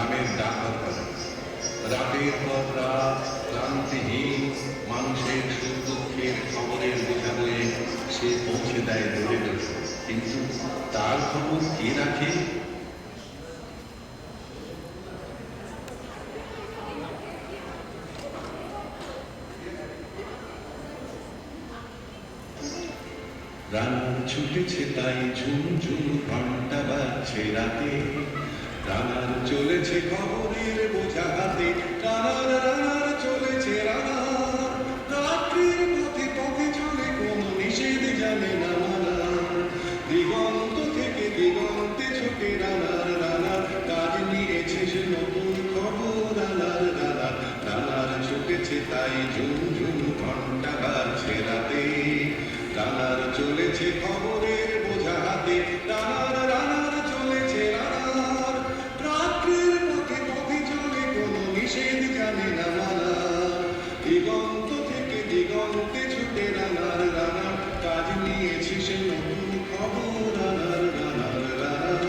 গ্রামের ডাকাত করে। রাতের পর রাত ক্লান্তিহীন মানুষের সুখ দুঃখের খবরের বোঝা বয়ে সে পৌঁছে দেয় দূরে দূরে, কিন্তু তার খবর কে রাখে? রানার ছুটেছে তাই ঝুমঝুম ঘন্টা বাজছে রাতে, রানার চলেছে খবরের বোঝা হাতে, রানার রানার চলেছে রানার, রাত্রির পথে পথে চলে কোনো নিষেধ জানে না মানা, দিগন্ত থেকে দিগন্তে ছোটে রানার রানার, কাজ নিয়েছে সে নতুন খবর রানার রানার, রানার ছুটেছে তাই ঝুমঝুম ঘন্টা বাজছে রাতে, রানার চলেছে খবরের বোঝা হাতে, রানার রানার চলেছে রানার, রাত্রির পথে পথে চলে কোনো নিষেধ জানে না মানা, দিগন্ত থেকে দিগন্তে ছুটে রানার রানার, কাজ নিয়েছে সে নতুন খবর রানার রানার রানার।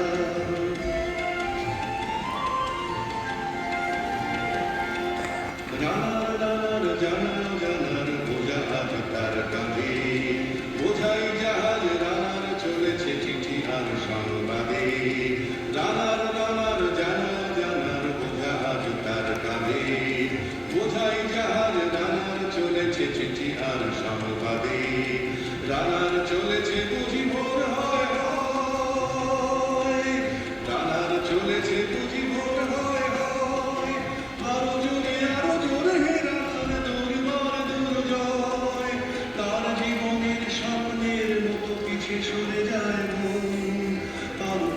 রানার রানার জানার জানার বোঝা আজ তার কাঁধে, বোঝাই জাহাজ রানার চলেছে চিঠি আর সংবাদে, রানার রানার জানার জানার বোঝা আজ তার কাঁধে, বোঝাই জাহাজ রানার চলেছে চিঠি আর সংবাদে, রানার চলেছে বুঝি ভোর হয় হয়, রানার চলেছে বুঝি ভোর হয় হয়, আরো জোরে হে রানার দুর্বার দুর্জয়, তার জীবনের স্বপ্নের মতো পিছে সরে যায় মন, আরো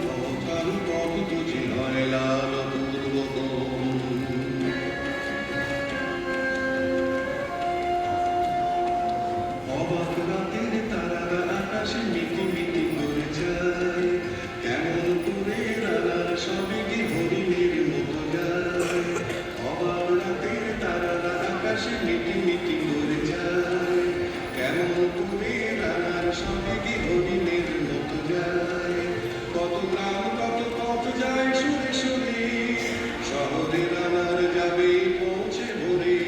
পথ বুঝি হয় লাল পূর্বতন। অবাক রাতের তারারা আকাশে মিটি মিটি করে যায়, কেমন করে রানার সবে কি হরিণের মতো যায়, অবাক রাতের তারারা আকাশে মিটি মিটি করে যায়, কেমন করে রানার সবে কি হরিণের মতো যায়, কত গ্রাম কত পথ যায় সুরে সুরে, শহরে রানার যাবে পৌঁছে ভোরে,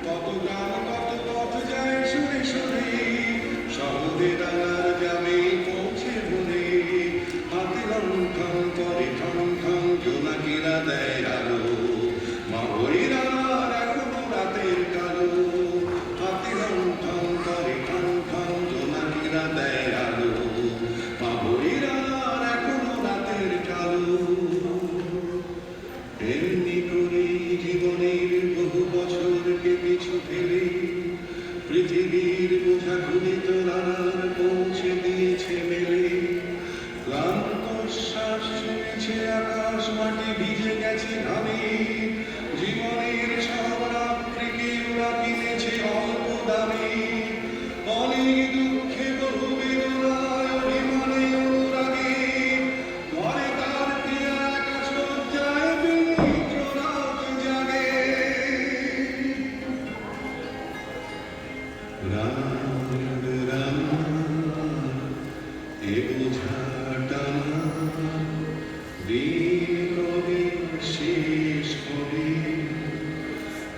কত গ্রাম কত পথ যায় সুরে সুরে, শহরে রানার যাবে পৌঁছে ভোরে, হাতে লণ্ঠন করে ঠন ঠন জোনাকিরা দেয় আলো, মা ওই রানার এখনো রাতের কালো, হাতে লণ্ঠন করে ঠন ঠন জোনাকিরা দেয় আলো, মা ওই রানার এখনো রাতের কালো। এমনি করে জীবনের বহু বছরকে পিছু ফেলে পৃথিবীর বোঝা ঘুরিত রানার পৌঁছে দিয়েছে মেলে, ক্লান্ত শ্বাস ছুঁয়েছে আকাশ মাটি ভিজে গেছে ঘামে, জীবনের সব রাত্রিকে ওরা কিনেছে অল্প দামে, অনেক দুঃখে বহু বেদনায় অভিমানে অনুরাগে, ঘরে তার প্রিয়া একা শয্যায় বিনিদ্র রাত জাগে। রানার রানার এ বোঝা টানা, দিন কবে শেষ হবে,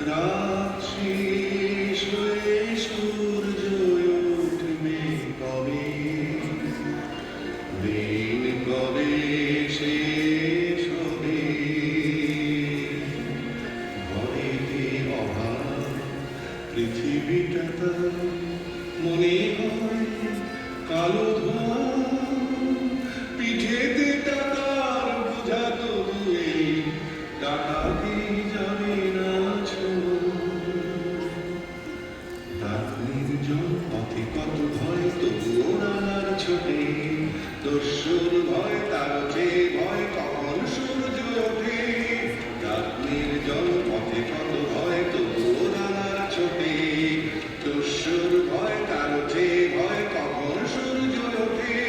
রাত শেষ হয়ে সূর্য উঠবে কবে, দিন কবে শেষ হবে, ভয়েতে অভাব পৃথিবীটা তার মনে হয় কালো ধোঁয়া, পিঠেতে টাকার বোঝা তবুয়ে টাকাতে যাবে না ছোঁয়া, রাত নির্জন পথে কত ভয় তবুও রানার ছোটে, দস্যুর ভয় তার চেয়ে ভয় কখন সূর্য ওঠে, রাত নির্জন পথে কত ভয় তবুও রানার ছোটে, দস্যুর ভয় তার চেয়ে ভয় কখন সূর্য ওঠে।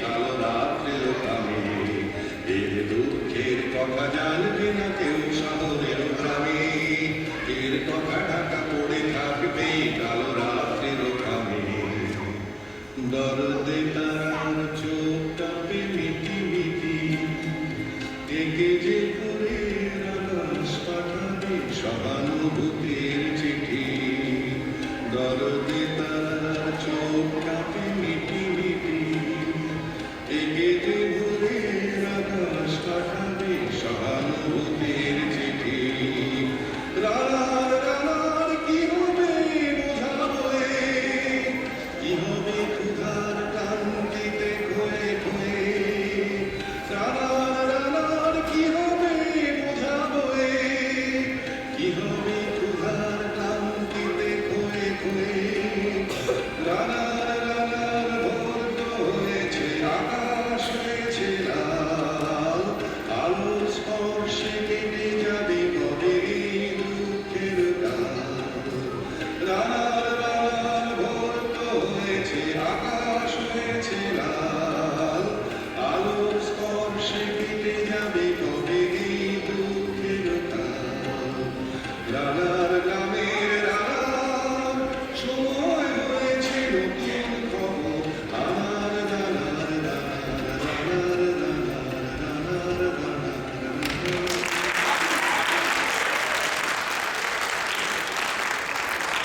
কালো রাত্রেও থামে এর দুঃখের কথা জানবে না কেউ